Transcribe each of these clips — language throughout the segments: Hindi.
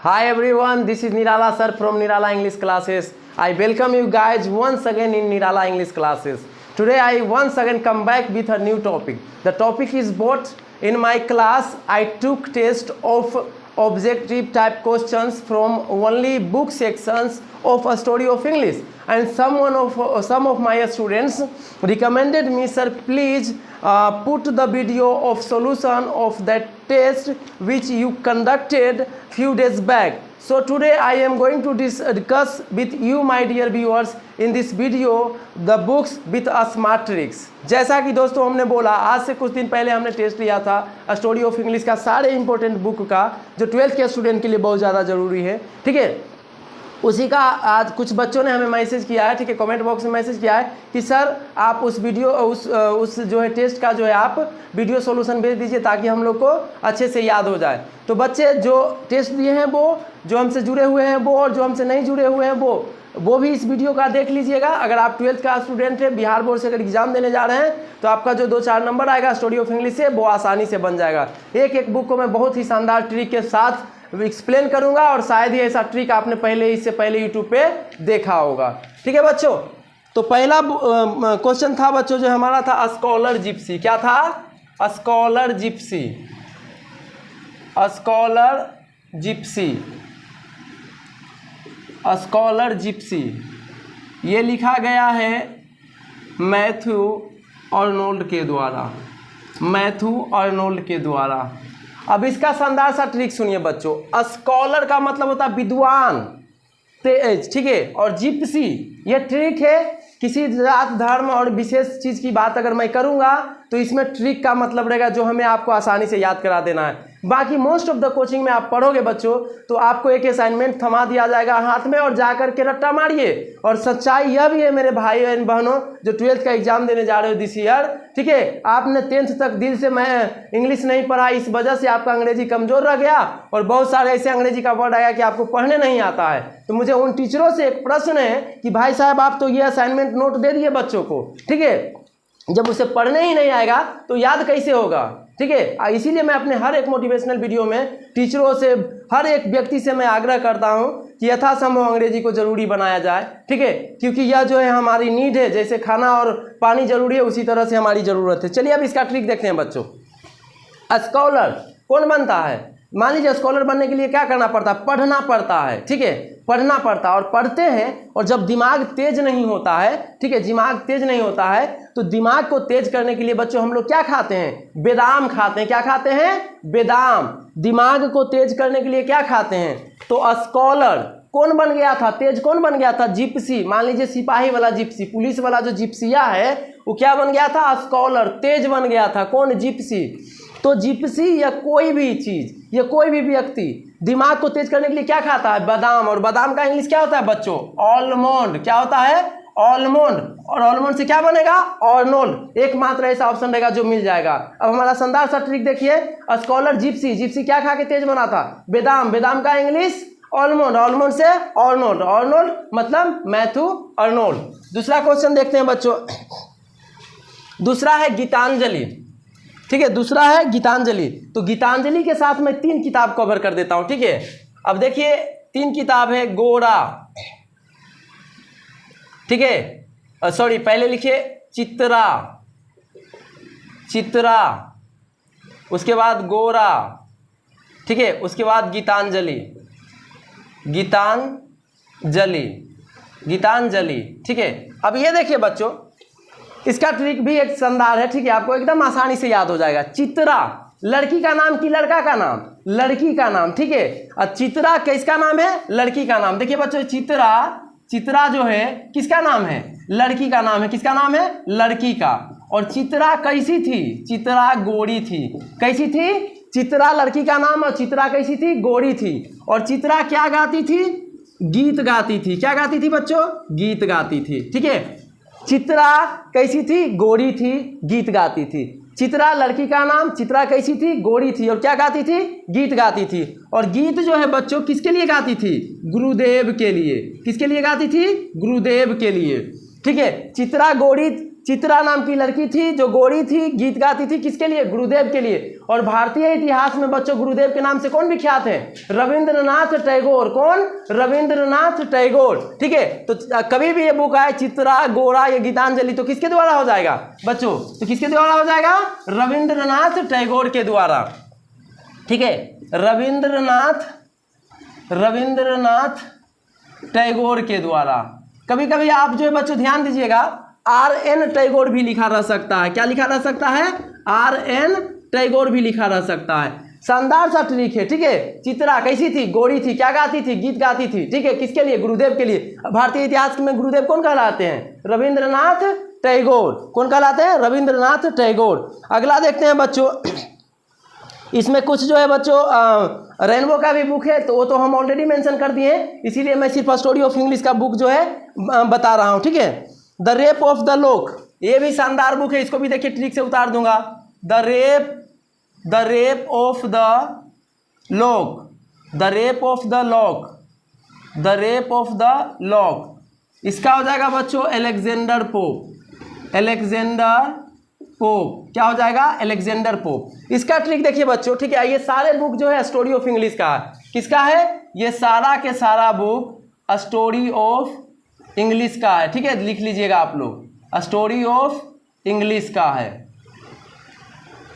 Hi everyone, this is Nirala sir from Nirala English classes. I welcome you guys once again in Nirala English classes. Today I once again come back with a new topic. The topic is what? In my class I took test of objective type questions from only book sections of a story of English, and some of my students recommended me, sir, please put the video of solution of that test which you conducted few days back. So today I am going to discuss with you, my dear viewers, in this video the books with a smart tricks. जैसा कि दोस्तों हमने बोला, आज से कुछ दिन पहले हमने टेस्ट लिया था स्टोरी ऑफ इंग्लिश का, सारे इंपॉर्टेंट बुक का, जो 12th के स्टूडेंट के लिए बहुत ज़्यादा ज़रूरी है। ठीक है, उसी का आज कुछ बच्चों ने हमें मैसेज किया है, ठीक है, कमेंट बॉक्स में मैसेज किया है कि सर आप उस वीडियो उस जो है टेस्ट का जो है आप वीडियो सॉल्यूशन भेज दीजिए ताकि हम लोग को अच्छे से याद हो जाए। तो बच्चे जो टेस्ट दिए हैं वो, जो हमसे जुड़े हुए हैं वो, और जो हमसे नहीं जुड़े हुए हैं वो भी इस वीडियो का देख लीजिएगा। अगर आप 12th का स्टूडेंट है, बिहार बोर्ड से अगर एग्जाम देने जा रहे हैं, तो आपका जो 2-4 नंबर आएगा स्टोरी ऑफ इंग्लिश से, वो आसानी से बन जाएगा। एक बुक को मैं बहुत ही शानदार ट्रिक के साथ एक्सप्लेन करूंगा, और शायद ही ऐसा ट्रिक आपने इससे पहले यूट्यूब पे देखा होगा। ठीक है बच्चों, तो पहला क्वेश्चन था बच्चों जो हमारा था स्कॉलर जिप्सी। क्या था? Scholar Gypsy. Scholar Gypsy. Scholar Gypsy ये लिखा गया है मैथ्यू आर्नोल्ड के द्वारा। मैथ्यू आर्नोल्ड के द्वारा। अब इसका शानदार सा ट्रिक सुनिए बच्चों। स्कॉलर का मतलब होता है विद्वान, तेज, ठीक है, और जिप्सी ये ट्रिक है। किसी जात धर्म और विशेष चीज़ की बात अगर मैं करूंगा तो इसमें ट्रिक का मतलब रहेगा जो हमें आपको आसानी से याद करा देना है। बाकी मोस्ट ऑफ द कोचिंग में आप पढ़ोगे बच्चों तो आपको एक असाइनमेंट थमा दिया जाएगा हाथ में, और जा कर के रट्टा मारिए। और सच्चाई यह भी है मेरे भाई एंड बहनों जो 12th का एग्जाम देने जा रहे हो दिस ईयर, ठीक है, आपने 10th तक दिल से मैं इंग्लिश नहीं पढ़ा, इस वजह से आपका अंग्रेजी कमज़ोर रह गया, और बहुत सारे ऐसे अंग्रेजी का वर्ड आया कि आपको पढ़ने नहीं आता है। तो मुझे उन टीचरों से एक प्रश्न है कि भाई साहब आप तो ये असाइनमेंट नोट दे दिए बच्चों को, ठीक है, जब उसे पढ़ने ही नहीं आएगा तो याद कैसे होगा? ठीक है, इसीलिए मैं अपने हर एक मोटिवेशनल वीडियो में टीचरों से, हर एक व्यक्ति से मैं आग्रह करता हूं कि यथासंभव अंग्रेजी को जरूरी बनाया जाए। ठीक है, क्योंकि यह जो है हमारी नीड है, जैसे खाना और पानी जरूरी है उसी तरह से हमारी ज़रूरत है। चलिए अब इसका ट्रिक देखते हैं बच्चों। स्कॉलर कौन बनता है? मान लीजिए स्कॉलर बनने के लिए क्या करना पड़ता है? पढ़ना पड़ता है। ठीक है, पढ़ना पड़ता है, और पढ़ते हैं, और जब दिमाग तेज नहीं होता है, ठीक है, दिमाग तेज नहीं होता है, तो दिमाग को तेज करने के लिए बच्चों हम लोग क्या खाते हैं? बेदाम खाते हैं। क्या खाते हैं? बेदाम। दिमाग को तेज करने के लिए क्या खाते हैं? तो स्कॉलर कौन बन गया था? तेज कौन बन गया था? जिप्सी। मान लीजिए सिपाही वाला जिप्सी, पुलिस वाला जो जिप्सिया है वो क्या बन गया था? स्कॉलर, तेज बन गया था। कौन? जिप्सी। तो जिप्सी या कोई भी चीज या कोई भी व्यक्ति दिमाग को तेज करने के लिए क्या खाता है? बादाम। और बादाम का इंग्लिश क्या होता है बच्चों? आलमंड। क्या होता है? आलमंड। और आलमंड से क्या बनेगा? आर्नोल्ड। एकमात्र ऐसा ऑप्शन रहेगा जो मिल जाएगा। अब हमारा शानदार सा ट्रिक देखिए। Scholar Gypsy. जिप्सी क्या खा के तेज बना था? बेदाम। बेदाम का इंग्लिश आलमंड। आलमंड से आर्नोल्ड। आर्नोल्ड मतलब मैथ्यू आर्नोल्ड। दूसरा क्वेश्चन देखते हैं बच्चों। दूसरा है गीतांजलि। ठीक है, दूसरा है गीतांजलि। तो गीतांजलि के साथ मैं 3 किताब कवर कर देता हूं। ठीक है, अब देखिए 3 किताब है। गोरा, ठीक है, सॉरी पहले लिखिए चित्रा। चित्रा, उसके बाद गोरा, ठीक है, उसके बाद गीतांजलि। गीतांजलि, गीतांजलि, ठीक है। अब ये देखिए बच्चों, इसका ट्रिक भी एक शानदार है। ठीक है, आपको एकदम आसानी से याद हो जाएगा। चित्रा लड़की का नाम कि लड़का का नाम? लड़की का नाम, ठीक है। और चित्रा किसका नाम है? लड़की का नाम। देखिए बच्चों, चित्रा, चित्रा जो है किसका नाम है? लड़की का नाम है। किसका नाम है? लड़की का। और चित्रा कैसी थी? चित्रा गोरी थी। कैसी थी? चित्रा लड़की का नाम, और चित्रा कैसी थी? गोरी थी। और चित्रा क्या गाती थी? गीत गाती थी। क्या गाती थी बच्चों? गीत गाती थी। ठीक है, चित्रा कैसी थी? गोरी थी, गीत गाती थी। चित्रा लड़की का नाम, चित्रा कैसी थी? गोरी थी, और क्या गाती थी? गीत गाती थी। और गीत जो है बच्चों किसके लिए गाती थी? गुरुदेव के लिए। किसके लिए गाती थी? गुरुदेव के लिए। ठीक है, चित्रा गोरी चित्रा नाम की लड़की थी जो गोरी थी, गीत गाती थी, किसके लिए? गुरुदेव के लिए। और भारतीय इतिहास में बच्चों गुरुदेव के नाम से कौन विख्यात है? रविंद्रनाथ टैगोर। कौन? रविंद्रनाथ टैगोर। ठीक है, तो कभी भी ये बुक आए चित्रा, गोरा या गीतांजलि, तो किसके द्वारा हो जाएगा बच्चों? तो किसके द्वारा हो जाएगा? रविंद्रनाथ टैगोर के द्वारा। ठीक है, रविंद्रनाथ टैगोर के द्वारा। कभी कभी आप जो है बच्चों ध्यान दीजिएगा, RN टैगोर भी लिखा रह सकता है। क्या लिखा रह सकता है? RN टैगोर भी लिखा रह सकता है। शानदार सा ट्रिक है। ठीक है, चित्रा कैसी थी? गोरी थी। क्या गाती थी? गीत गाती थी। ठीक है, किसके लिए? गुरुदेव के लिए। भारतीय इतिहास में गुरुदेव कौन कहलाते हैं? रविंद्रनाथ टैगोर। कौन कहलाते हैं? रविंद्रनाथ टैगोर। अगला देखते हैं बच्चों, इसमें कुछ जो है बच्चों रेनबो का भी बुक है, तो वो तो हम ऑलरेडी मेंशन कर दिए हैं, इसीलिए मैं सिर्फ स्टोरी ऑफ इंग्लिश का बुक जो है बता रहा हूँ। ठीक है, the Rape of the lock, ये भी शानदार बुक है, इसको भी देखिए ट्रिक से उतार दूंगा। The Rape of the lock, the Rape of the lock, the Rape of the lock. इसका हो जाएगा बच्चों अलेक्जेंडर पोप। अलेक्जेंडर पोप क्या हो जाएगा? Alexander pope. इसका ट्रिक देखिए बच्चों। ठीक है, ये सारे बुक जो है स्टोरी ऑफ इंग्लिश का है। किसका है? ये सारा के सारा बुक स्टोरी ऑफ इंग्लिश का है। ठीक है, लिख लीजिएगा आप लोग, स्टोरी ऑफ इंग्लिश का है।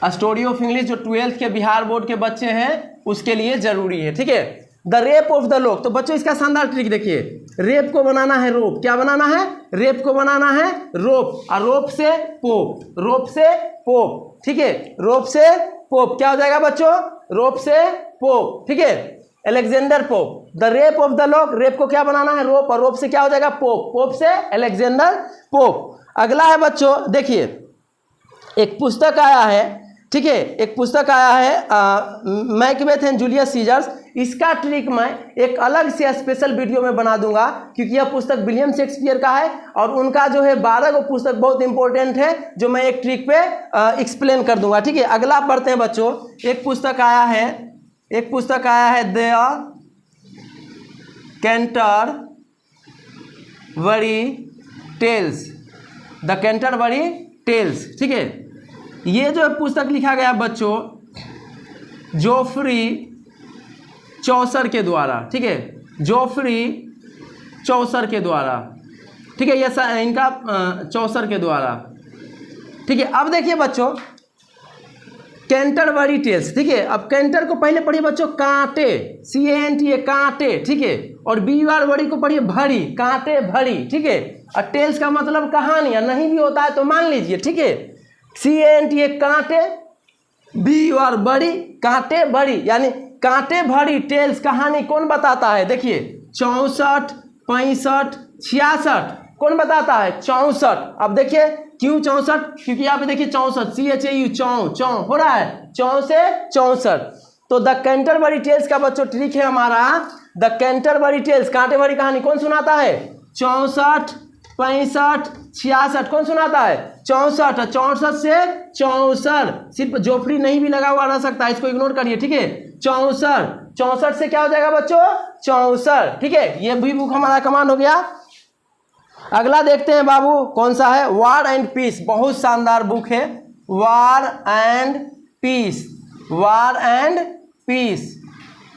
स्टोरी ऑफ इंग्लिश जो 12th के बिहार बोर्ड के बच्चे हैं उसके लिए जरूरी है। ठीक है, the Rape of the lock. तो बच्चों इसका शानदार ट्रिक देखिए, रेप को बनाना है रोप। क्या बनाना है? रेप को बनाना है रोप, और रोप से पोप, रोप से पोप। ठीक है, रोप से पोप क्या हो जाएगा बच्चों? रोप से पोप। ठीक है, Alexander Pope. The Rape of the Lock, rape को क्या बनाना है? रोप, और रोप से क्या हो जाएगा? पोप, पोप से अलेक्जेंडर पोप। अगला है बच्चों, देखिए एक पुस्तक आया है। ठीक है, एक पुस्तक आया है मैकबेथ एंड जूलियस सीजर्स। इसका ट्रिक मैं एक अलग से स्पेशल वीडियो में बना दूंगा, क्योंकि यह पुस्तक विलियम शेक्सपियर का है और उनका जो है 12 गो पुस्तक बहुत इंपॉर्टेंट है, जो मैं एक ट्रिक पे एक्सप्लेन कर दूंगा। ठीक है, अगला पढ़ते हैं बच्चों। एक पुस्तक आया है the Canterbury Tales, the Canterbury Tales. ठीक है, ये जो पुस्तक लिखा गया बच्चों जोफ्री चौसर के द्वारा। ठीक है, जोफ्री चौसर के द्वारा। ठीक है, ये इनका चौसर के द्वारा। ठीक है, अब देखिए बच्चों कैंटरबरी टेल्स। ठीक है, अब कैंटर को पहले पढ़िए बच्चों कांटे, CANT कांटे। ठीक है, और बड़ी को पढ़िए भरी, कांटे भरी। ठीक है, और टेल्स का मतलब कहानी, नहीं भी होता है तो मान लीजिए। ठीक है, CANT कांटे, बड़ी, कांटे बड़ी, यानी कांटे भरी टेल्स कहानी कौन बताता है? देखिए 64, 65, 66 कौन बताता है? 64। अब देखिए क्यों 64? क्योंकि यहाँ पे देखिए 64 CHAU चौ हो रहा है, 4 से 64। तो द कैंटरबरी टेल्स का बच्चों ट्रिक है हमारा, द कैंटरबरी टेल्स कांटे भरी कहानी कौन सुनाता है? 64, 65, 66 कौन सुनाता है? 64। 64 से 64, सिर्फ जोफ्री नहीं भी लगा हुआ रह सकता है, इसको इग्नोर करिए। ठीक है, 64, 64 से क्या हो जाएगा बच्चों? 64। ठीक है, ये भी बुक हमारा कमांड हो गया। अगला देखते हैं बाबू, कौन सा है? War and peace. बहुत शानदार बुक है, war and peace, war and peace,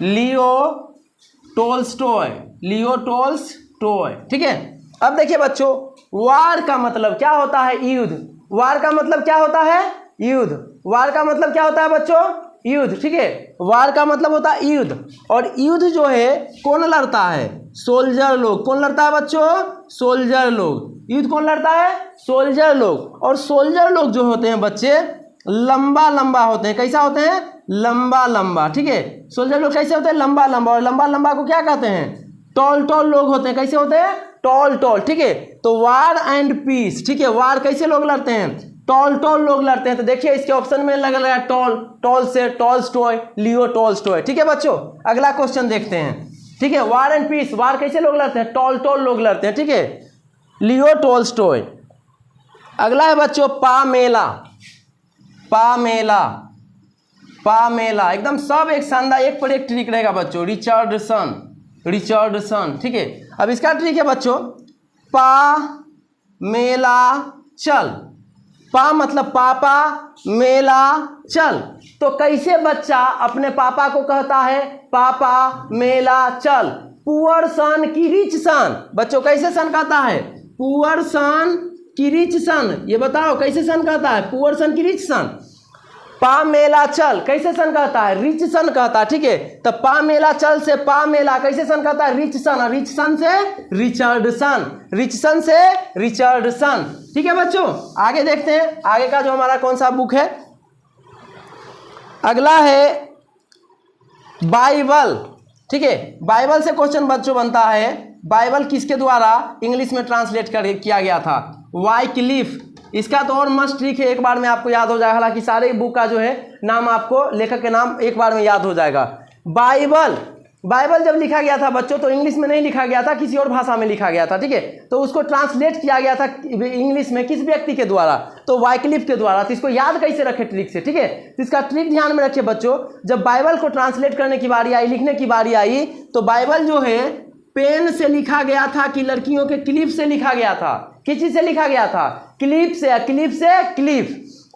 Leo Tolstoy, Leo Tolstoy. ठीक है, अब देखिए बच्चों वार का मतलब क्या होता है? युद्ध। वार का मतलब क्या होता है? युद्ध। वार का मतलब क्या होता है बच्चों? युद्ध। ठीक है, वार का मतलब होता है युद्ध, और युद्ध जो है कौन लड़ता है? सोल्जर लोग। कौन लड़ता है बच्चों? सोल्जर लोग। युद्ध कौन लड़ता है? सोल्जर लोग। और सोल्जर लोग जो होते हैं बच्चे लंबा लंबा होते हैं। कैसा होते हैं? लंबा लंबा। ठीक है, सोल्जर लोग कैसे होते हैं? लंबा लंबा। और लंबा लंबा को क्या कहते हैं? टॉल टॉल लोग होते हैं। कैसे होते हैं? Toll toll. ठीक है, तो वार एंड पीस। ठीक है, वार कैसे लोग लड़ते हैं? टॉल टॉल लोग लड़ते हैं। तो देखिए इसके ऑप्शन में लगा है टॉल, टॉल से टॉल्स्टॉय, लियो टॉल्स्टॉय। ठीक है बच्चों, अगला क्वेश्चन देखते हैं। ठीक है, वार एंड पीस, वार कैसे लोग लड़ते हैं? टॉल टॉल लोग लड़ते हैं। ठीक है, लियो टॉल्स्टॉय। अगला है बच्चों पामेला, पामेला, पामेला। एकदम सब एक शानदार, एक पर एक ट्रिक रहेगा बच्चों। Richardson, Richardson. ठीक है, अब इसका ट्रिक है बच्चों पामेला चल। पा मतलब पापा, मेला, चल। तो कैसे बच्चा अपने पापा को कहता है पापा मेला चल? पुअर सन की रिच सन। बच्चों कैसे सन कहता है? पुअर सन की रिच सन। ये बताओ कैसे सन कहता है? पुअर सन की रिच सन। पा मेला चल कैसे सन कहता है? रिच सन कहता है। ठीक है, तो पा मेला चल से पा मेला कैसे सन कहता है? रिच सन। और रिच सन से रिचर्डसन, रिच सन से रिचर्डसन। ठीक है बच्चों, आगे देखते हैं आगे का जो हमारा कौन सा बुक है। अगला है बाइबल। ठीक है, बाइबल से क्वेश्चन बच्चों बनता है, बाइबल किसके द्वारा इंग्लिश में ट्रांसलेट किया गया था? वाइक्लिफ। इसका तो और मस्त ट्रिक है, एक बार में आपको याद हो जाएगा। हालांकि सारे बुक का जो है नाम आपको, लेखक के नाम एक बार में याद हो जाएगा। बाइबल, बाइबल जब लिखा गया था बच्चों तो इंग्लिश में नहीं लिखा गया था, किसी और भाषा में लिखा गया था। ठीक है, तो उसको ट्रांसलेट किया गया था इंग्लिश में किस व्यक्ति के द्वारा? तो वाइक्लिफ के द्वारा। तो इसको याद कैसे रखे ट्रिक से? ठीक है, तो इसका ट्रिक ध्यान में रखिए बच्चों। जब बाइबल को ट्रांसलेट करने की बारी आई, लिखने की बारी आई, तो बाइबल जो है पेन से लिखा गया था कि लड़कियों के क्लिप से लिखा गया था? किस चीज से लिखा गया था? क्लिप से, क्लिप से क्लिप।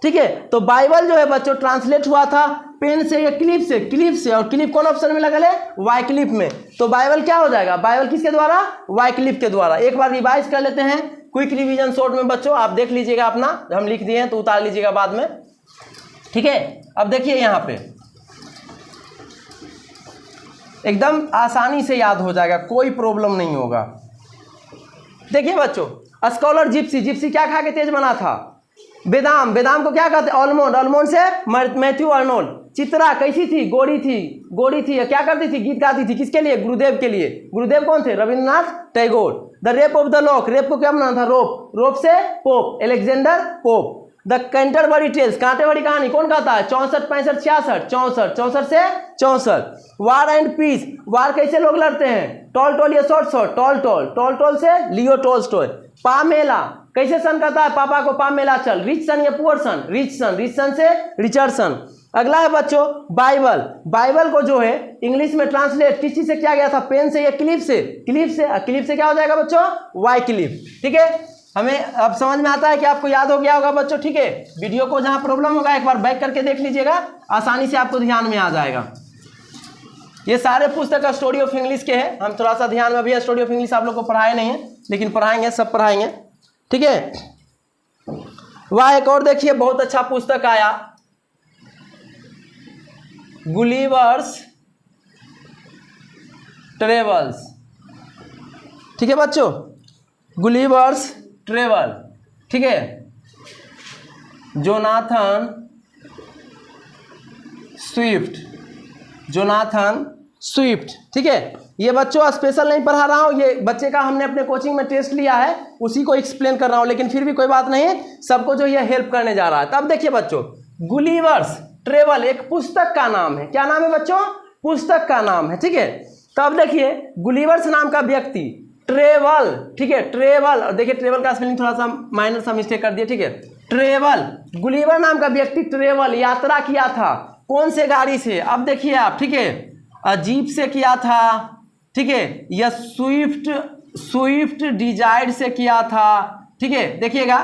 ठीक है, तो बाइबल जो है बच्चों ट्रांसलेट हुआ था पेन से या क्लिप से? क्लिप से। और क्लिप कौन ऑप्शन में लगल है? वाइक्लिफ में। तो बाइबल क्या हो जाएगा? बाइबल किसके द्वारा? वाइक्लिफ के द्वारा। एक बार रिवाइज कर लेते हैं क्विक रिवीजन शॉर्ट में बच्चों, आप देख लीजिएगा अपना, हम लिख दिए हैं तो उतार लीजिएगा बाद में। ठीक है, अब देखिए यहाँ पे एकदम आसानी से याद हो जाएगा, कोई प्रॉब्लम नहीं होगा। देखिए बच्चों, स्कॉलर जिप्सी, जिप्सी क्या खा के तेज बना था? बेदाम, बेदाम को क्या कहते हैं? ऑलमोंड, ऑलमोंड से मैथ्यू अर्नोल्ड। चित्रा कैसी थी? गोरी थी, गोरी थी। क्या करती थी? गीत गाती थी। किसके लिए? गुरुदेव के लिए। गुरुदेव कौन थे? Rabindranath Tagore. The Rape of the Lock, rape को क्या बनाना था? रोप, रोप से Pope, Alexander Pope. The Canterbury Tales, कांटे वाली कहानी कौन कहता है? 64, 65, 66, 64, 64 से 64। वार एंड पीस, वार कैसे लोग लड़ते हैं? टॉल टॉल या short short? Toll toll, toll toll से लियो टॉलस्टॉय। पामेला कैसे सन कहता है? पापा को पामेला चल। रिच सन या पुअर सन? रिच सन, रिच सन से रिचर्डसन। अगला है बच्चों बाइबल। बाइबल को जो है इंग्लिश में ट्रांसलेट किस चीज से किया गया था? पेन से या क्लिप से? क्लिप से। क्लिप से क्या हो जाएगा बच्चों? वाइक्लिफ। ठीक है, हमें अब समझ में आता है कि आपको याद हो गया होगा बच्चों। ठीक है, वीडियो को जहां प्रॉब्लम होगा एक बार बैक करके देख लीजिएगा, आसानी से आपको ध्यान में आ जाएगा। ये सारे पुस्तक स्टोरी ऑफ इंग्लिश के हैं। हम थोड़ा सा ध्यान में, अभी स्टोरी ऑफ इंग्लिश आप लोग को पढ़ाए नहीं है, लेकिन पढ़ाएंगे, सब पढ़ाएंगे। ठीक है, वह एक और देखिए बहुत अच्छा पुस्तक आया, गुलिवर्स ट्रेवल्स। ठीक है बच्चों, गुलिवर्स ट्रेवल। ठीक है, जोनाथन स्विफ्ट, जोनाथन स्विफ्ट। ठीक है, ये बच्चों स्पेशल नहीं पढ़ा रहा हूँ, ये बच्चे का हमने अपने कोचिंग में टेस्ट लिया है, उसी को एक्सप्लेन कर रहा हूँ, लेकिन फिर भी कोई बात नहीं, सबको जो ये हेल्प करने जा रहा है। तब देखिए बच्चों, गुलिवर्स ट्रेवल एक पुस्तक का नाम है। क्या नाम है बच्चों? पुस्तक का नाम है। ठीक है, तब देखिए गुलिवर्स नाम का व्यक्ति ट्रेवल। ठीक है, ट्रेवल, और देखिए ट्रेवल का स्पेलिंग थोड़ा सा माइनर सा मिस्टेक कर दिया। ठीक है, ट्रेवल, गुलिवर नाम का व्यक्ति ट्रेवल यात्रा किया था कौन से गाड़ी से? अब देखिए आप, ठीक है, जीप से किया था। ठीक है, या स्विफ्ट डिजायर से किया था। ठीक है, देखिएगा,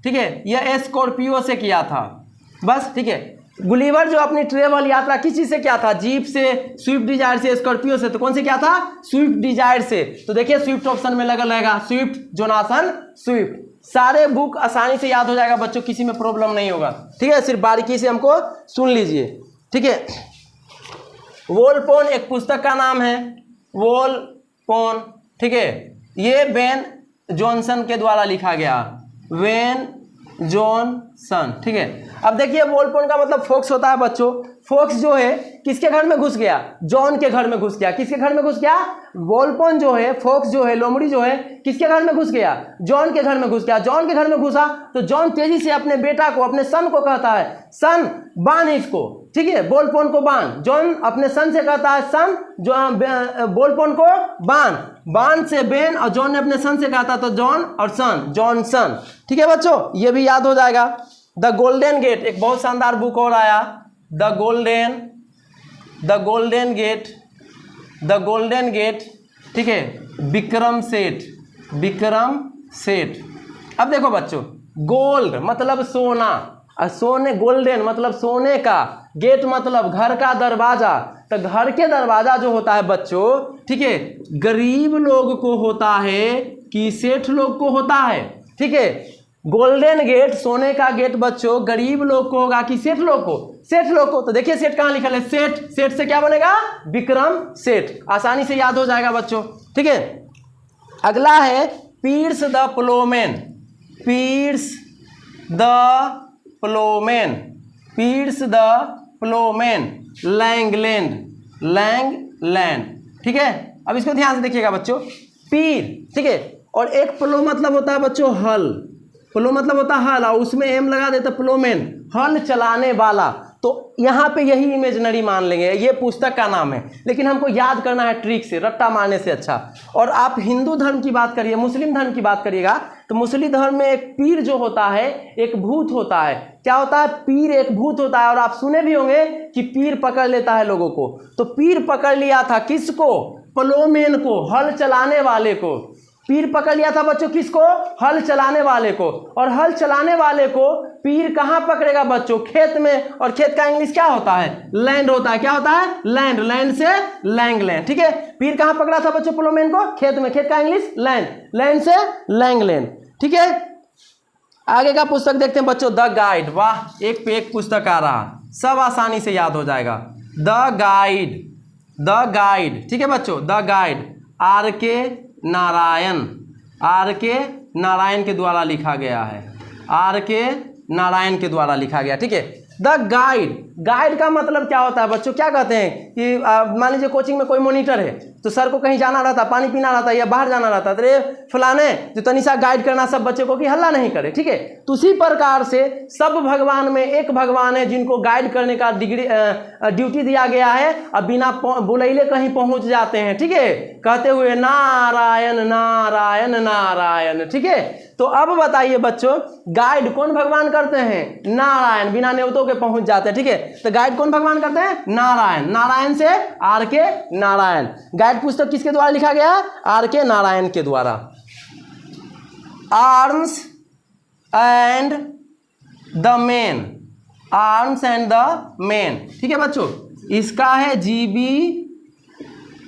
ठीक है, यह स्कॉर्पियो से किया था बस। ठीक है, गुलिवर जो अपनी ट्रेवल यात्रा किस चीज से किया था? जीप से, स्विफ्ट डिजायर से, स्कॉर्पियो से। तो कौन से किया था? स्विफ्ट डिजायर से। तो देखिए स्विफ्ट ऑप्शन में लगा रहेगा, स्विफ्ट, जोनाथन स्विफ्ट। सारे बुक आसानी से याद हो जाएगा बच्चों, किसी में प्रॉब्लम नहीं होगा। ठीक है, सिर्फ बारीकी से हमको सुन लीजिए। ठीक है, वोलपोन एक पुस्तक का नाम है, वोलपोन। ठीक है, ये वेन जॉनसन के द्वारा लिखा गया, वेन जॉनसन। ठीक है, अब देखिए वोलपोन का मतलब फोक्स होता है बच्चों। फोक्स जो है किसके घर में घुस गया? जॉन के घर में घुस गया। किसके घर में घुस गया? वोलपोन जो है, फोक्स जो है, लोमड़ी जो है, किसके घर में घुस गया? जॉन के घर में घुस गया। जॉन के घर में घुसा तो जॉन तेजी से अपने बेटा को, अपने सन को कहता है, सन बांध इसको। ठीक है, वोलपोन को बांध। जॉन अपने सन से कहता है, सन जो वोलपोन को बांध, बांध से बेन, और जॉन ने अपने सन से कहा था तो जॉन और सन, जॉनसन। ठीक है बच्चों, ये भी याद हो जाएगा। द गोल्डन गेट एक बहुत शानदार बुक और आया, the Golden Gate, the Golden Gate. ठीक है, विक्रम सेठ, विक्रम सेठ। अब देखो बच्चों, गोल्ड मतलब सोना, और सोने गोल्डन मतलब सोने का, गेट मतलब घर का दरवाजा। तो घर के दरवाजा जो होता है बच्चों, ठीक है, गरीब लोग को होता है कि सेठ लोग को होता है, ठीक है। गोल्डन गेट सोने का गेट बच्चों गरीब लोग को होगा कि सेठ लोग को, सेठ लोग को। तो देखिए सेठ कहाँ लिखा है, सेठ, सेठ से क्या बनेगा, विक्रम सेठ, आसानी से याद हो जाएगा बच्चों, ठीक है। अगला है pirs the Plowman, pirs the Plowman, pirs the Plowman, Langland, Langland, ठीक है। अब इसको ध्यान से देखिएगा बच्चों, पीर, ठीक है, और एक प्लो मतलब होता है बच्चों हल, प्लो मतलब होता है हल, और उसमें एम लगा देता प्लोमैन, हल चलाने वाला। तो यहाँ पे यही इमेजिनरी मान लेंगे, ये पुस्तक का नाम है, लेकिन हमको याद करना है ट्रिक से, रट्टा मारने से अच्छा। और आप हिंदू धर्म की बात करिए, मुस्लिम धर्म की बात करिएगा, तो मुस्लिम धर्म में एक पीर जो होता है एक भूत होता है। क्या होता है, पीर एक भूत होता है। और आप सुने भी होंगे कि पीर पकड़ लेता है लोगों को। तो पीर पकड़ लिया था किसको, प्लोमैन को, हल चलाने वाले को। पीर पकड़ लिया था बच्चों किसको, हल चलाने वाले को। और हल चलाने वाले को पीर कहाँ पकड़ेगा बच्चों, खेत में। और खेत का इंग्लिश क्या होता है, लैंड होता है। क्या होता है, लैंड, लैंड से लैंगलैंड, ठीक है। पीर कहाँ पकड़ा था बच्चों प्लोमैन को, खेत में, खेत का इंग्लिश लैंड, लैंड से लैंगलैंड, ठीक है। आगे का पुस्तक देखते हैं बच्चों, द गाइड। वाह, एक पे एक पुस्तक आ रहा, सब आसानी से याद हो जाएगा। द गाइड, द गाइड, ठीक है बच्चों, द गाइड, आर के नारायण, आर के नारायण के द्वारा लिखा गया है, आर के नारायण के द्वारा लिखा गया, ठीक है। द गाइड, गाइड का मतलब क्या होता है बच्चों, क्या कहते हैं कि मान लीजिए कोचिंग में कोई मॉनिटर है, तो सर को कहीं जाना रहता, पानी पीना रहता या बाहर जाना रहता, तो रे फलाने जो तनिषा गाइड करना सब बच्चे को कि हल्ला नहीं करे, ठीक है। तो उसी प्रकार से सब भगवान में एक भगवान है जिनको गाइड करने का ड्यूटी दिया गया है, और बिना बुलैले कहीं पहुंच जाते हैं, ठीक है, कहते हुए नारायण नारायण नारायण, ठीक है। तो अब बताइए बच्चों, गाइड कौन भगवान करते हैं, नारायण, बिना नेवतों के पहुंच जाते हैं, ठीक है। तो गाइड कौन भगवान करते हैं, नारायण, नारायण से आर के नारायण। गाइड पुस्तक किसके द्वारा लिखा गया, आर के नारायण के द्वारा। Arms and the man, arms and the man, ठीक है बच्चों। इसका है जीबी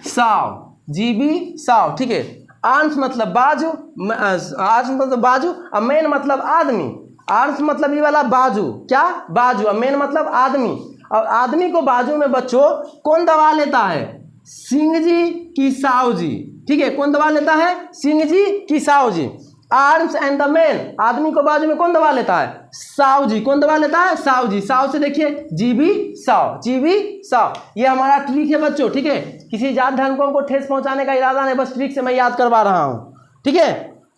साव, जीबी साव, ठीक है। आर्म्स मतलब बाजू, आर्म्स मतलब बाजू, और मैन मतलब आदमी। आर्म्स मतलब ये वाला बाजू, क्या बाजू, और मैन मतलब आदमी। और आदमी को बाजू में बच्चों कौन दबा लेता है, सिंह जी की साव जी, ठीक है। कौन दबा लेता है, सिंह जी की साव जी। आर्म्स एंड द मैन, आदमी को बाजू में कौन दबा लेता है, साव जी। कौन दबा लेता है, साव जी। साव से देखिए जीबी साव, जीबी साव, ये हमारा ट्रिक है बच्चों, ठीक है। किसी जात धर्म को हमको ठेस पहुंचाने का इरादा नहीं, बस ट्रिक से मैं याद करवा रहा हूं, ठीक है।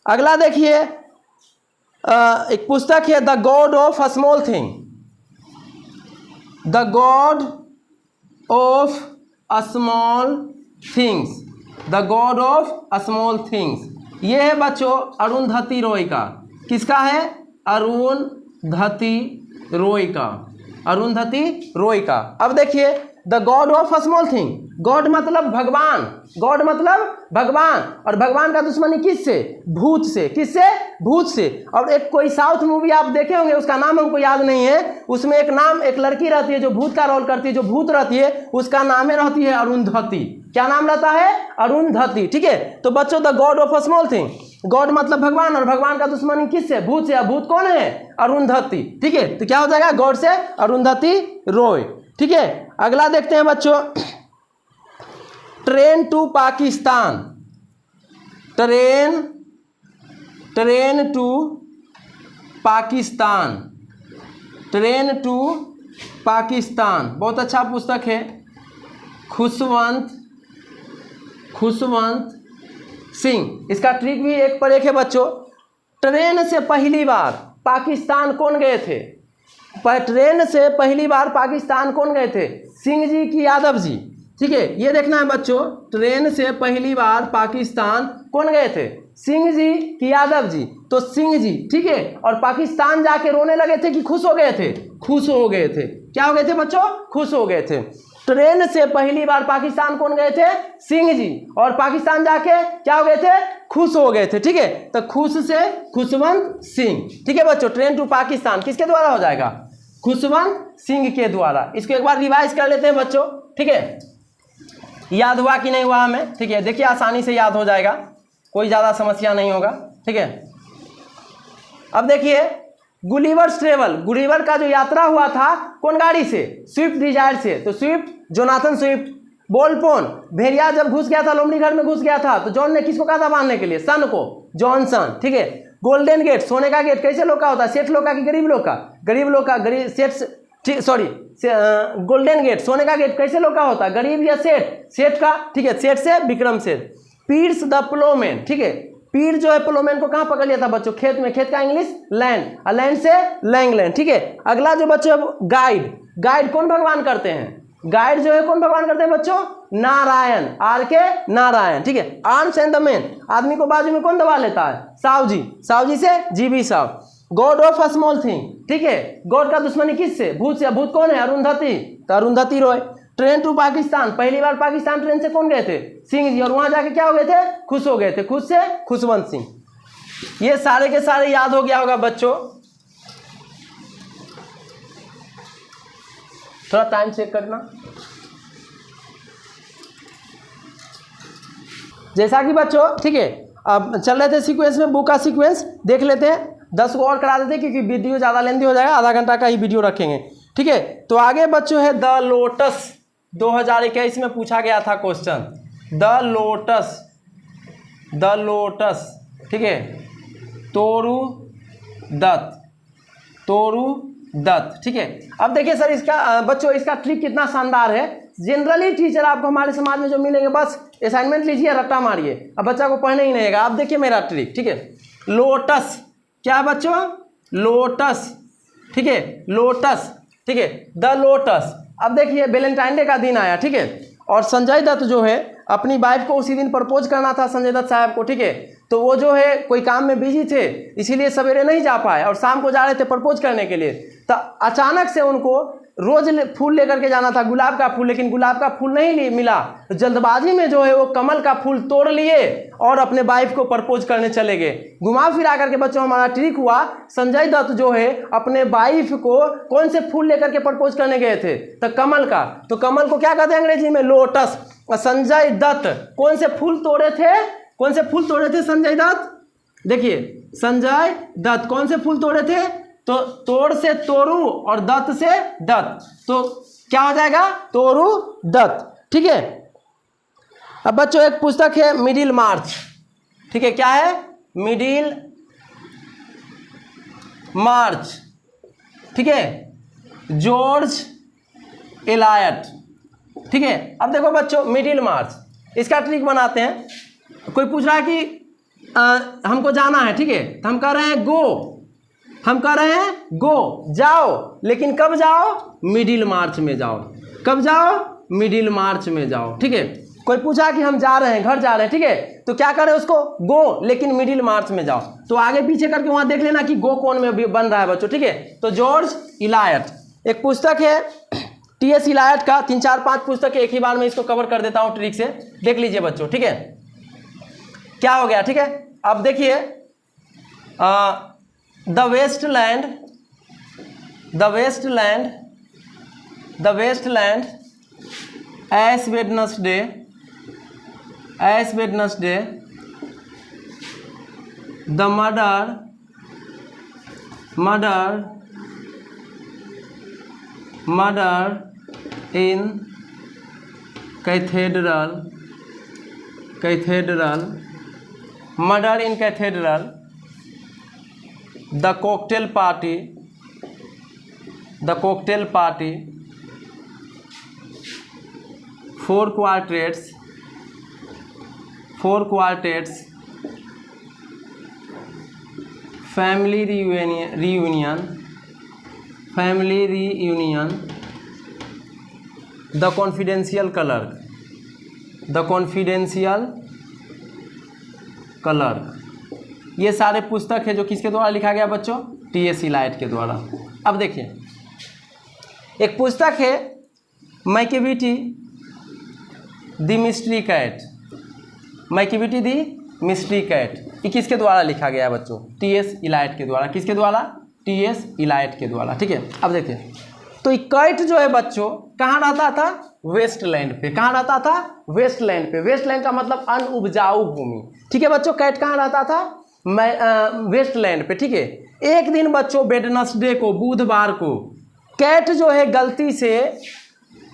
अगला देखिए, एक पुस्तक है the god of a small thing, the god of a small things, the god of a small things. ये है बच्चों अरुंधति रॉय का, किसका है, अरुंधति रॉय का, अरुंधति रॉय का। अब देखिए, the god of a small thing, God मतलब भगवान, गॉड मतलब भगवान, और भगवान का दुश्मनी किससे, भूत से, किससे, भूत से। और एक कोई साउथ मूवी आप देखे होंगे, उसका नाम हमको याद नहीं है, उसमें एक नाम, एक लड़की रहती है जो भूत का रोल करती है, जो भूत रहती है उसका नाम रहती है अरुंधति। क्या नाम रहता है, अरुंधति, ठीक है। तो बच्चों, the god of a small thing, God मतलब भगवान, और भगवान का दुश्मनी किससे, भूत से। भूत कौन है, अरुंधति, ठीक है। तो क्या हो जाएगा, गॉड से अरुंधति रॉय, ठीक है। अगला देखते हैं बच्चों, Train to Pakistan, Train, Train to Pakistan, Train to Pakistan, बहुत अच्छा पुस्तक है। खुशवंत, खुशवंत सिंह। इसका ट्रिक भी एक पर एक है बच्चों। ट्रेन से पहली बार पाकिस्तान कौन गए थे, ट्रेन से पहली बार पाकिस्तान कौन गए थे, सिंह जी की यादव जी, ठीक है। ये देखना है बच्चों, ट्रेन से पहली बार पाकिस्तान कौन गए थे, सिंह जी की यादव जी। तो सिंह जी, ठीक है। और पाकिस्तान जाके रोने लगे थे कि खुश हो गए थे, खुश हो गए थे। क्या हो गए थे बच्चों, खुश हो गए थे। ट्रेन से पहली बार पाकिस्तान कौन गए थे? सिंह जी। और पाकिस्तान जाके क्या हो गए थे? खुश हो गए थे। ठीक है, तो खुश से खुशवंत सिंह। ठीक है बच्चों, ट्रेन टू पाकिस्तान किसके द्वारा हो जाएगा? खुशवंत सिंह के द्वारा। इसको एक बार रिवाइज कर लेते हैं बच्चों। ठीक है, याद हुआ कि नहीं हुआ हमें? ठीक है, देखिए आसानी से याद हो जाएगा, कोई ज़्यादा समस्या नहीं होगा। ठीक है, अब देखिए गुलिवर्स ट्रेवल, गुलिवर का जो यात्रा हुआ था कौन गाड़ी से? स्विफ्ट डिजायर से। तो स्विफ्ट, जोनाथन स्विफ्ट। बोलपोन, भेड़िया जब घुस गया था लोमड़ी घर में घुस गया था, तो जॉन ने किसको कहा था बांधने के लिए? सन को, जॉनसन। ठीक है, गोल्डन गेट, सोने का गेट कैसे लोग का होता है? सेठ लोग का कि गरीब लोग का? गरीब लोग का। गरीब सेठ, ठीक, सॉरी, गोल्डन गेट, सोने का गेट कैसे लोग का होता है? गरीब या सेठ? सेठ का। ठीक है, सेठ से विक्रम सेठ। पीर्स द प्लोमैन, ठीक है, पीर जो है प्लोमैन को कहाँ पकड़ लिया था बच्चों? खेत में। खेत का इंग्लिश लैंड, और लैंड से लैंगलैंड। ठीक है, अगला जो बच्चों गाइड, गाइड कौन भगवान करते हैं? गाइड जो है कौन भगवान करते हैं बच्चों? नारायण, आर के नारायण। ठीक है, आर्म्स एंड द मैन, आदमी को बाजू में कौन दबा लेता है? सावजी, सावजी से जीबी साहब। God of a small thing, ठीक है, गॉड का दुश्मनी किससे? भूत से। भूत कौन है? अरुंधति, तो अरुंधति रॉय। ट्रेन टू पाकिस्तान, पहली बार पाकिस्तान ट्रेन से कौन गए थे? सिंह जी। और वहां जाके क्या हो गए थे? खुश हो गए थे। खुश से खुशवंत सिंह। ये सारे के सारे याद हो गया होगा बच्चों। थोड़ा टाइम चेक करना। जैसा कि बच्चों, ठीक है, अब चल रहे थे सीक्वेंस में, बुक का सीक्वेंस देख लेते हैं। 10 को और करा देते हैं क्योंकि वीडियो ज़्यादा लेंथी हो जाएगा, आधा घंटा का ही वीडियो रखेंगे। ठीक है, तो आगे बच्चों है द लोटस, 2021 में पूछा गया था question. The lotus, the lotus, ठीक है, तोरू दत्त, तोरू दत्त। ठीक है, अब देखिए सर इसका बच्चों इसका ट्रिक कितना शानदार है। जनरली टीचर आपको हमारे समाज में जो मिलेंगे, बस असाइनमेंट लीजिए, रट्टा मारिए, अब बच्चा को पढ़ने ही नहीं आएगा। अब देखिए मेरा ट्रिक, ठीक है, लोटस, क्या बच्चों? लोटस, ठीक है, लोटस, ठीक है, द लोटस। अब देखिए वैलेंटाइन डे का दिन आया, ठीक है, और संजय दत्त जो है अपनी वाइफ को उसी दिन प्रपोज करना था संजय दत्त साहब को। ठीक है, तो वो जो है कोई काम में बिजी थे, इसीलिए सवेरे नहीं जा पाए और शाम को जा रहे थे प्रपोज करने के लिए। तो अचानक से उनको रोज फूल लेकर के जाना था, गुलाब का फूल, लेकिन गुलाब का फूल नहीं मिला। तो जल्दबाजी में जो है वो कमल का फूल तोड़ लिए और अपने वाइफ को प्रपोज करने चले गए। घुमा फिरा करके बच्चों हमारा ट्रिक हुआ, संजय दत्त जो है अपने वाइफ को कौन से फूल लेकर के प्रपोज करने गए थे? तो कमल का। तो कमल को क्या कहते हैं अंग्रेजी में? लोटस। और संजय दत्त कौन से फूल तोड़े थे? कौन से फूल तोड़े थे संजय दत्त? देखिए संजय दत्त कौन से फूल तोड़े थे? तो तोड़ से तोरू और दत्त से दत्त, तो क्या हो जाएगा? तोरू दत्त। ठीक है, अब बच्चों एक पुस्तक है मिडिल मार्च, ठीक है, क्या है? मिडिल मार्च, ठीक है, जॉर्ज एलायट। ठीक है, अब देखो बच्चों मिडिल मार्च, इसका ट्रिक बनाते हैं। कोई पूछ रहा है कि हमको जाना है, ठीक है, तो हम कह रहे हैं गो, हम कह रहे हैं गो, जाओ, लेकिन कब जाओ? मिडिल मार्च में जाओ। कब जाओ? मिडिल मार्च में जाओ। ठीक है, कोई पूछा कि हम जा रहे हैं, घर जा रहे हैं, ठीक है, तो क्या करें उसको? गो, लेकिन मिडिल मार्च में जाओ। तो आगे पीछे करके वहां देख लेना कि गो कौन में भी बन रहा है बच्चों। ठीक है, तो जॉर्ज इलायट, एक पुस्तक है टी.एस. इलायट का, 3 4 5 पुस्तक एक ही बार में इसको कवर कर देता हूं ट्रिक से, देख लीजिए बच्चों। ठीक है, क्या हो गया? ठीक है, अब देखिए the waste land, the waste land, the waste land ash Wednesday, ash Wednesday, the murder, murder, murder in cathedral, cathedral, murder in cathedral, the cocktail party, the cocktail party, 4 quartets, 4 quartets, family reunion, family reunion, the confidential clerk, the confidential clerk. ये सारे पुस्तक है जो किसके द्वारा लिखा गया बच्चों? टी.एस. इलायट के द्वारा। अब देखिए एक पुस्तक है Macavity the mystery cat, Macavity the mystery cat, ये किसके द्वारा लिखा गया है बच्चों? टी.एस. इलायट के द्वारा। किसके द्वारा? टी.एस. इलायट के द्वारा। ठीक है, अब देखिए तो कैट जो है बच्चों कहाँ रहता था? वेस्टलैंड पे। कहाँ रहता था? वेस्टलैंड पे। वेस्टलैंड का मतलब अनउपजाऊ भूमि। ठीक है बच्चों, कैट कहाँ रहता था? वेस्टलैंड पे। ठीक है, एक दिन बच्चों वेडनेसडे को, बुधवार को, कैट जो है गलती से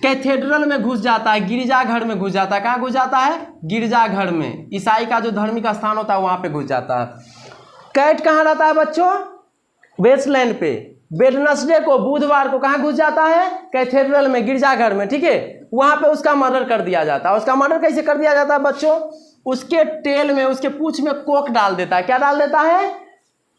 कैथेड्रल में घुस जाता है, गिरजाघर में घुस जाता है। कहाँ घुस जाता है? गिरजाघर में। ईसाई का जो धार्मिक स्थान होता है वहाँ पे घुस जाता है। कैट कहाँ रहता है बच्चों? वेस्टलैंड पे। वेडनेसडे को, बुधवार को कहाँ घुस जाता है? कैथेड्रल में, गिरजाघर में। ठीक है, वहाँ पे उसका मर्डर कर दिया जाता है। उसका मर्डर कैसे कर दिया जाता है बच्चों? उसके टेल में, उसके पूंछ में कोक डाल देता है। क्या डाल देता है?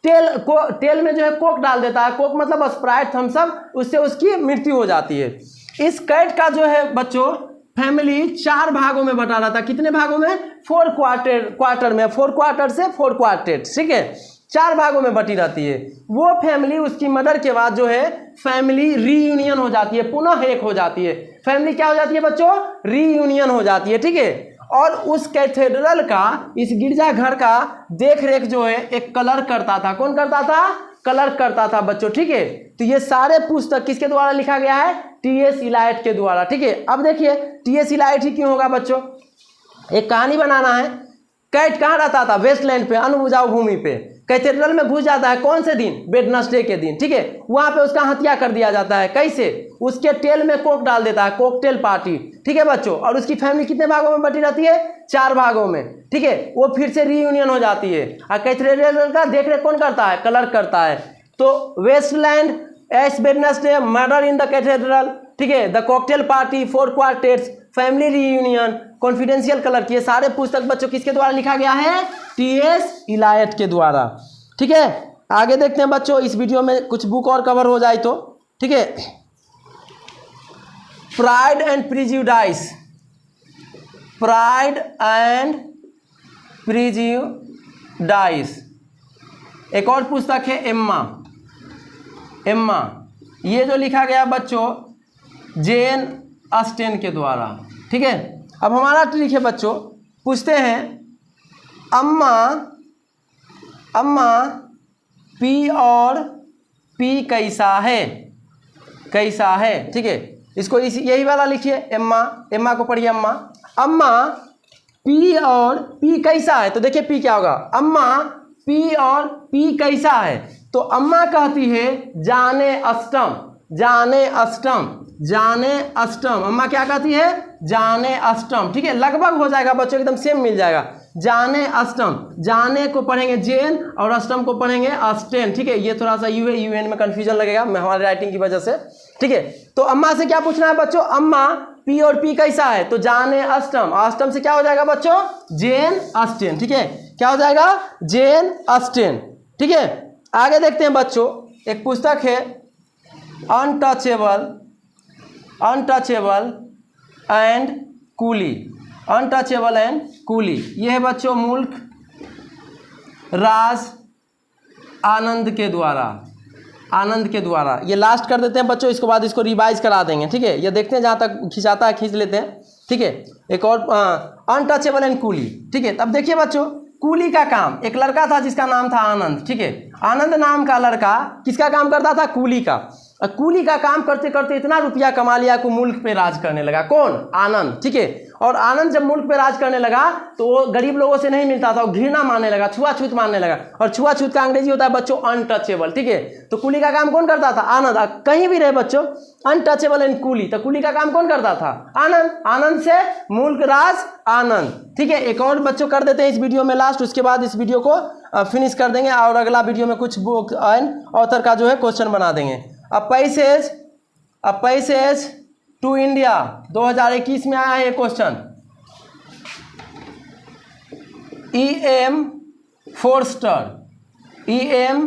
टेल में जो है कोक डाल देता है। कोक मतलब स्प्राइट, थम्सअप, उससे उसकी मृत्यु हो जाती है। इस कैट का जो है बच्चों फैमिली 4 भागों में बटा रहा था। कितने भागों में? 4 क्वार्टर में, 4 क्वार्टर से 4 क्वार्टर। ठीक है, 4 भागों में बटी रहती है। वो फैमिली उसकी मर्डर के बाद जो है फैमिली रीयूनियन हो जाती है, पुनः एक हो जाती है। फैमिली क्या हो जाती है बच्चों? रीयूनियन हो जाती है। ठीक है, और उस कैथेड्रल का, इस गिरजाघर का देख रेख जो है एक कलर करता था। कौन करता था? कलर करता था बच्चों। ठीक है, तो ये सारे पुस्तक किसके द्वारा लिखा गया है? टी.एस. इलायट के द्वारा। ठीक है, अब देखिए टी.एस. इलायट ही क्यों होगा बच्चों? एक कहानी बनाना है। कैट कहाँ रहता था? वेस्टलैंड पे, अनउपजाऊ भूमि पे। कैथेड्रल में घुस जाता है कौन से दिन? वेडनेसडे के दिन। ठीक है, वहां पे उसका हत्या कर दिया जाता है। कैसे? उसके टेल में कोक डाल देता है, कोकटेल पार्टी। ठीक है बच्चों, और उसकी फैमिली कितने भागों में बटी रहती है? 4 भागों में। ठीक है, वो फिर से रीयूनियन हो जाती है। और कैथेड्रल का देख रेख कौन करता है? कलर करता है। तो waste land, ash Wednesday, murder in the cathedral, ठीक है, the cocktail party, 4 quartets, family reunion, confidential clerk, ये सारे पुस्तक बच्चों किसके द्वारा लिखा गया है? टी.एस. इलायट के द्वारा। ठीक है, आगे देखते हैं बच्चों, इस वीडियो में कुछ बुक और कवर हो जाए तो। ठीक है, pride and prejudice, pride and prejudice. एक और पुस्तक है एम्मा, एम्मा। ये जो लिखा गया बच्चों जेन ऑस्टेन के द्वारा। ठीक है, अब हमारा ट्रिक है बच्चों, पूछते हैं अम्मा, अम्मा पी और पी कैसा है? कैसा है? ठीक है, इसको यही वाला लिखिए, एम्मा, एम्मा को पढ़िए अम्मा। अम्मा पी और पी कैसा है? तो देखिए पी क्या होगा? अम्मा पी और पी कैसा है? तो अम्मा कहती है जाने अष्टम, जाने अष्टम, जाने अष्टम। अम्मा क्या कहती है? जाने अष्टम। ठीक है, लगभग हो जाएगा बच्चों, एकदम सेम मिल जाएगा। जाने अष्टम, जाने को पढ़ेंगे जेन और अष्टम को पढ़ेंगे अस्टेन। ठीक है, ये थोड़ा सा यू एन में कंफ्यूजन लगेगा हमारी राइटिंग की वजह से। ठीक है, तो अम्मा से क्या पूछना है बच्चों? अम्मा पी और पी कैसा है? तो जाने अष्टम, अष्टम से क्या हो जाएगा बच्चों? जेन अस्टेन। ठीक है, क्या हो जाएगा? जेन अस्टेन। ठीक है, आगे देखते हैं बच्चों, एक पुस्तक है untouchable, untouchable and coolie, untouchable and coolie. ये है बच्चों मुल्क राज आनंद के द्वारा, आनंद के द्वारा। ये लास्ट कर देते हैं बच्चों, इसके बाद इसको रिवाइज करा देंगे। ठीक है, ये देखते हैं जहाँ तक खिंचाता है खींच लेते हैं। ठीक है, एक और अनटचेबल एंड कूली। ठीक है, तब देखिए बच्चों, कूली का काम, एक लड़का था जिसका नाम था आनंद। ठीक है, आनंद नाम का लड़का किसका काम करता था? कूली का। कूली का काम करते करते इतना रुपया कमा लिया कि मुल्क पे राज करने लगा। कौन? आनंद। ठीक है, और आनंद जब मुल्क पे राज करने लगा तो वो गरीब लोगों से नहीं मिलता था, वो घृणा मानने लगा, छुआछूत मानने लगा। और छुआछूत का अंग्रेजी होता है बच्चों अनटचेबल। ठीक है, तो कूली का काम कौन करता था? आनंद। कहीं भी रहे बच्चों, अनटचेबल एंड कूली, तो कूली का काम कौन करता था? आनंद। आनंद से मुल्क राज आनंद। ठीक है, एक और बच्चों कर देते हैं इस वीडियो में लास्ट, उसके बाद इस वीडियो को फिनिश कर देंगे और अगला वीडियो में कुछ बुक एंड ऑथर का जो है क्वेश्चन बना देंगे। अ पैसेज टू इंडिया 2021 में आया है question. E.M. Forster, E.M.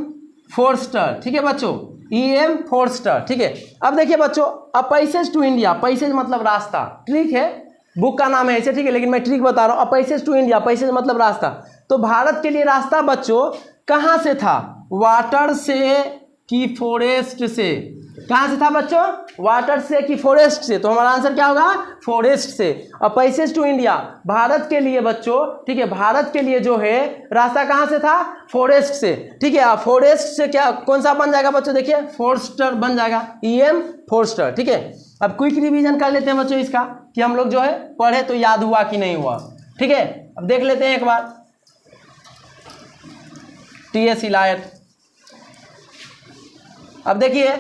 Forster. ठीक है बच्चों, E.M. फोर्स्टर। ठीक है, अब देखिए बच्चों, a passage to India, passage मतलब रास्ता, ट्रिक है, बुक का नाम है ऐसे। ठीक है, लेकिन मैं ट्रिक बता रहा हूँ। A passage to India, passage मतलब रास्ता। तो भारत के लिए रास्ता बच्चों कहाँ से था? वाटर से कि फॉरेस्ट से? कहाँ से था बच्चों? वाटर से कि फॉरेस्ट से? तो हमारा आंसर क्या होगा? फॉरेस्ट से। अब पैसेज टू इंडिया, भारत के लिए बच्चों, ठीक है, भारत के लिए जो है रास्ता कहाँ से था? फॉरेस्ट से, ठीक है। अब फॉरेस्ट से क्या कौन सा बन जाएगा बच्चों? देखिए फोर्स्टर बन जाएगा, EM फोर्स्टर, ठीक है। अब क्विक रिवीजन कर लेते हैं बच्चों इसका, कि हम लोग जो है पढ़े तो याद हुआ कि नहीं हुआ, ठीक है। अब देख लेते हैं एक बार, TS इलायत। अब देखिए,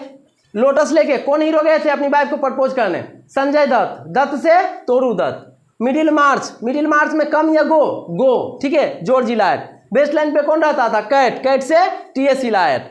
लोटस लेके कौन हीरो गए थे अपनी वाइफ को प्रपोज करने? संजय दत्त, दत्त से तोरू दत्त। मिडिल मार्च, मिडिल मार्च में कम या गो? गो, ठीक है, जॉर्ज इलायट। बेस्ट लाइन पे कौन रहता था? कैट, कैट से TS इलायट।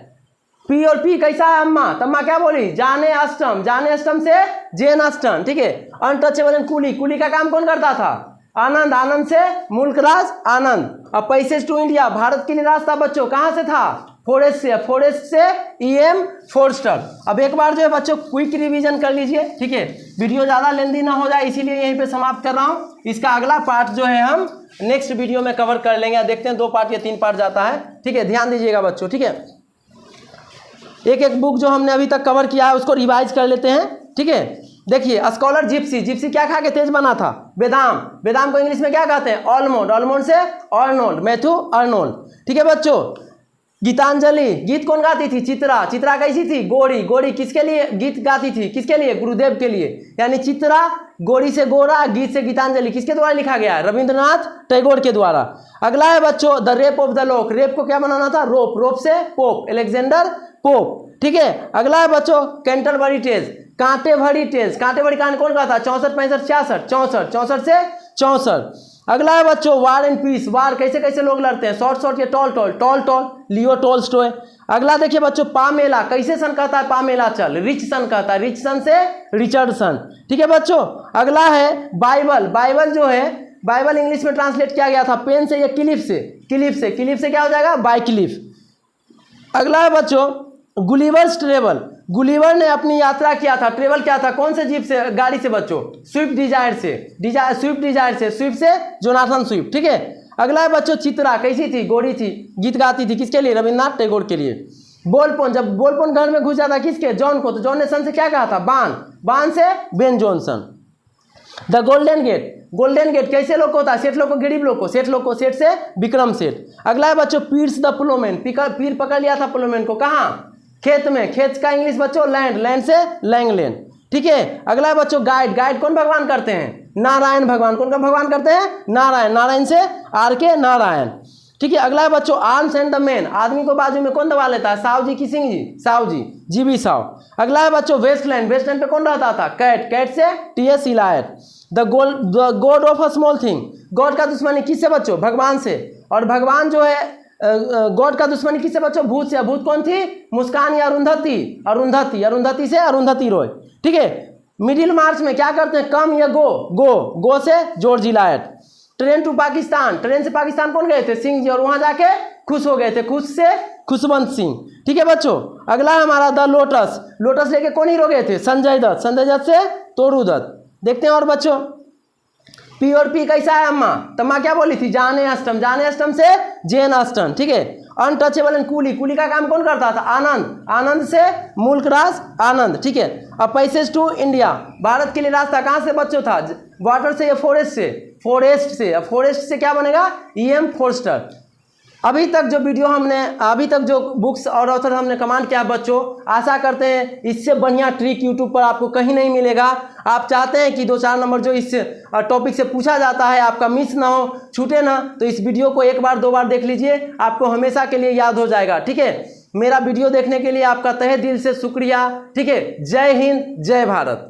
P और P कैसा है अम्मा? तो अम्मा क्या बोली? जाने अष्टम, जाने अष्टम से जेन अष्टम, ठीक है। अनटचेबल एंड कूली, कूली का काम कौन करता था? आनंद, आनंद से मुल्कराज आनंद। अब पैसेज टू इंडिया, भारत के लिए रास्ता बच्चों कहाँ से था? फॉरेस्ट से, फॉरेस्ट से EM फोर्स्टर। अब एक बार जो है बच्चों क्विक रिवीजन कर लीजिए, ठीक है। वीडियो ज़्यादा लेंदी ना हो जाए इसीलिए यहीं पे समाप्त कर रहा हूँ। इसका अगला पार्ट जो है हम नेक्स्ट वीडियो में कवर कर लेंगे। देखते हैं 2 पार्ट या 3 पार्ट जाता है, ठीक है। ध्यान दीजिएगा बच्चों, ठीक है। एक एक बुक जो हमने अभी तक कवर किया है उसको रिवाइज कर लेते हैं, ठीक है। देखिए, स्कॉलर जिप्सी, जिप्सी क्या खा के तेज बना था? बेदाम, बेदाम को इंग्लिश में क्या कहते हैं? ऑलमोंड, ऑलमोंड से अर्नोल्ड, मैथ्यू अर्नोल्ड, ठीक है बच्चों। गीतांजलि, गीत कौन गाती थी? चित्रा, चित्रा कैसी थी? गोरी, गोरी किसके लिए गीत गाती थी? किसके लिए? गुरुदेव के लिए। यानी चित्रा, गोरी से गोरा, गीत से गीतांजलि किसके द्वारा लिखा गया है? रविंद्रनाथ टैगोर के द्वारा। अगला है बच्चों the Rape of the Lock, rape को क्या बनाना था? रोप, रोप से पोप, अलेक्जेंडर पोप, ठीक है। अगला है बच्चों कैंटरबरी टेज, कांटे भरी टेज, कांटे भरी कहानी कौन गाता? 64, 65, 66, 64, 64 से 64। अगला है बच्चों वार एंड पीस, वार कैसे कैसे लोग लड़ते हैं? शॉर्ट शॉर्ट या टॉल टॉल? टॉल टॉल, लियो टॉलस्टॉय। अगला देखिए बच्चों पामेला, कैसे सन कहता है? पामेला चल, रिच सन कहता है, रिच सन से रिचर्डसन, ठीक है बच्चों। अगला है बाइबल, बाइबल जो है बाइबल इंग्लिश में ट्रांसलेट किया गया था पेन से या क्लिफ से? क्लिफ से, क्लिफ से क्या हो जाएगा? By Cliff. अगला है बच्चों गुलिवर्स ट्रेवल, गुलिवर ने अपनी यात्रा किया था, ट्रेवल किया था कौन से जीप से? गाड़ी से बच्चों, स्विफ्ट डिजायर से, स्विफ्ट डिजायर से, स्विफ्ट से जोनाथन स्विफ्ट, ठीक है। अगला है बच्चों चित्रा, कैसी थी? गोरी थी, गीत गाती थी, किसके लिए? रविन्द्रनाथ टैगोर के लिए। बोलपोन, जब बोलपोन घर में घुस जाता किसके? जॉन को, तो जॉन ने सन से क्या कहा था? बान, बान से Ben Jonson. The Golden Gate, Golden Gate कैसे लोग को होता है? सेठ लोग को, गरीब लोग को, सेठ लोग को, सेठ से विक्रम सेठ। अगला है बच्चों पीर्स द प्लोमेन, पीर पकड़ लिया था प्लोमेन को, कहाँ? खेत में, खेत का इंग्लिश बच्चों लैंड, लैंड से लैंगलैंड, ठीक है। अगला है बच्चों गाइड, गाइड कौन भगवान करते हैं? नारायण भगवान, कौन का भगवान करते हैं? नारायण, नारायण से RK नारायण, ठीक है। अगला है बच्चों आर्म्स एंड द मैन, आदमी को बाजू में कौन दबा लेता है? साव जी की सिंह जी, साव जी, GV साव। अगला है बच्चों वेस्टलैंड, वेस्टलैंड पे कौन रहता था? कैट, कैट से TS Eliot. The god of a small thing, god का दुश्मनी किससे बच्चों? भगवान से। और भगवान जो है गॉड का दुश्मनी किससे बच्चों? भूत से। भूत कौन थी? मुस्कान या अरुंधति? अरुंधति, अरुंधति से अरुंधति रॉय, ठीक है। मिडिल मार्च में क्या करते हैं? कम या गो? गो, गो से George Eliot. Train to Pakistan, train से पाकिस्तान कौन गए थे? सिंह जी, और वहां जाके खुश हो गए थे, खुश से खुशवंत सिंह, ठीक है बच्चों। अगला है हमारा द लोटस, लोटस लेके कौन हीरो गए थे? संजय दत्त, संजय दत्त से तोरू दत्त। देखते हैं और बच्चों P और P कैसा है अम्मा? तो अम्मा क्या बोली थी? जाने अष्टम, जाने अष्टम से जेन अष्टम, ठीक है। अनटचेबल एंड कूली, कूली का काम कौन करता था? आनंद, आनंद से मुल्कराज आनंद, ठीक है। अब पैसेज टू इंडिया, भारत के लिए रास्ता कहाँ से बच्चों था? वाटर से या फॉरेस्ट से? फॉरेस्ट से। अब फॉरेस्ट से क्या बनेगा? EM Forster. अभी तक जो बुक्स और ऑथर हमने कमांड किया बच्चों, आशा करते हैं इससे बढ़िया ट्रिक यूट्यूब पर आपको कहीं नहीं मिलेगा। आप चाहते हैं कि 2-4 नंबर जो इस टॉपिक से पूछा जाता है आपका मिस ना हो, छूटे ना, तो इस वीडियो को 1 बार 2 बार देख लीजिए, आपको हमेशा के लिए याद हो जाएगा, ठीक है। मेरा वीडियो देखने के लिए आपका तहे दिल से शुक्रिया, ठीक है। जय हिंद, जय भारत।